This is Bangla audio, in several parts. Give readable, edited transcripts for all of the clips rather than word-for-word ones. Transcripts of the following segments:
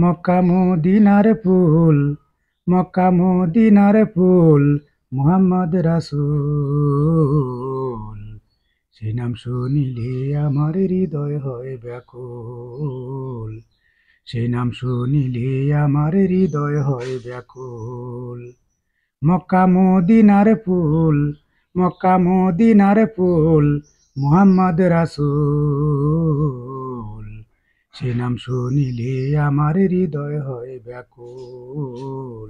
মক্কা মদিনার ফুল, মক্কা মদিনার ফুল, মুহাম্মদ রাসূল। সেই নাম শুনিলে আমার হৃদয় হয় ব্যাকুল, সেই নাম শুনিলে আমার হৃদয় হয় ব্যাকুল। মক্কা মদিনার ফুল, মক্কা মদিনার ফুল, মুহাম্মদ রাসূল। সে নাম শুনিলে আমার হৃদয় হয় ব্যাকুল,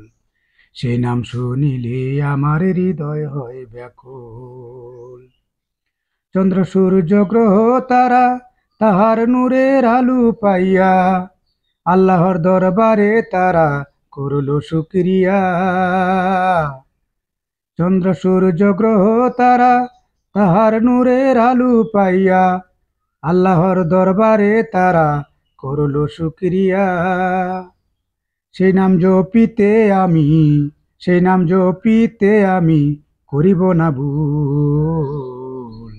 সে নাম শুনিলে আমার হৃদয় হয় ব্যাকুল। চন্দ্র সূর্য গ্রহ তারা তাহার নূরের আলো পাইয়া, আল্লাহর দরবারে তারা করল শুকরিয়া। চন্দ্র সূর্য গ্রহ তারা তাহার নূরের আলো পাইয়া, আল্লাহর দরবারে তারা করল শুকরিয়া। সেই নাম জপিতে আমি, সেই নাম জপিতে আমি করিব না ভুল।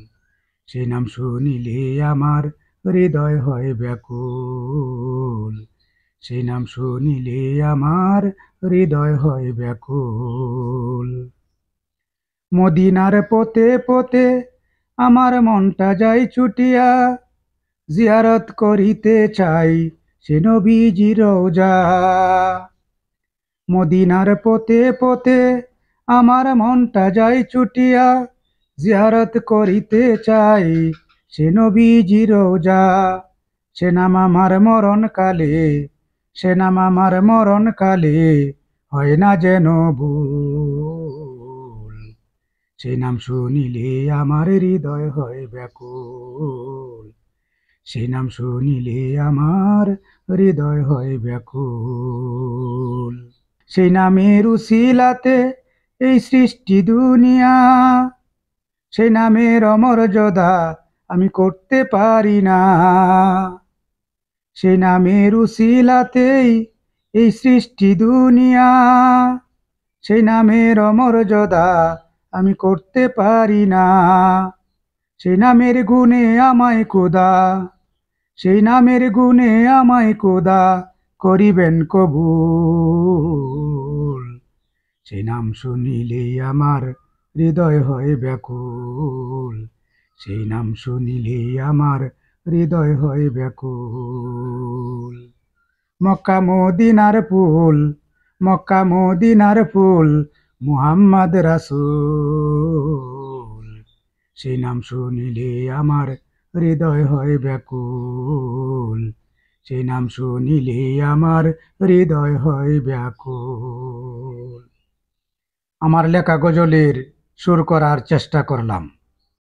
সেই নাম শুনিলে আমার হৃদয় হয় ব্যাকুল, সেই নাম শুনিলে আমার হৃদয় হয় ব্যাকুল। মদিনার পথে পথে আমার মনটা যায় ছুটিয়া, জিয়ারত করিতে চাই সে নবীজির রওজা। মদিনার পথে পথে আমার মনটা যায় ছুটিয়া, জিয়ারত করিতে চাই সে নবীজির রওজা। সে নাম আমার মরণ কালে, সে নাম আমার মরণ কালে হয় না যেন ভুল। সে নাম শুনিলে আমার হৃদয় হয় ব্যাকুল, সে নাম শুনিলে আমার হৃদয় হয় ব্যাকুল। সেই নামের উসিলাতে এই সৃষ্টি দুনিয়া, সেই নামের অমর্যাদা আমি করতে পারি না। সেই নামের উসিলাতেই এই সৃষ্টি দুনিয়া, সেই নামের অমর্যাদা আমি করতে পারি না। সেই নামের গুণে আমায় খোদা, সেই নামের গুণে আমায় খোদা করিবেন কবুল। সেই নাম শুনিলেই আমার হৃদয় হয় ব্যাকুল, সেই নাম শুনিলেই আমার হৃদয় হয় ব্যাকুল। মক্কা মদিনার ফুল, মক্কা মদিনার ফুল, মুহাম্মদ রাসূল। সেই নাম শুনিলে আমার হৃদয় হয় ব্যাকুল, সেই নাম শুনিলে আমার হৃদয় হয় ব্যাকুল। আমার লেখা গজলের সুর করার চেষ্টা করলাম।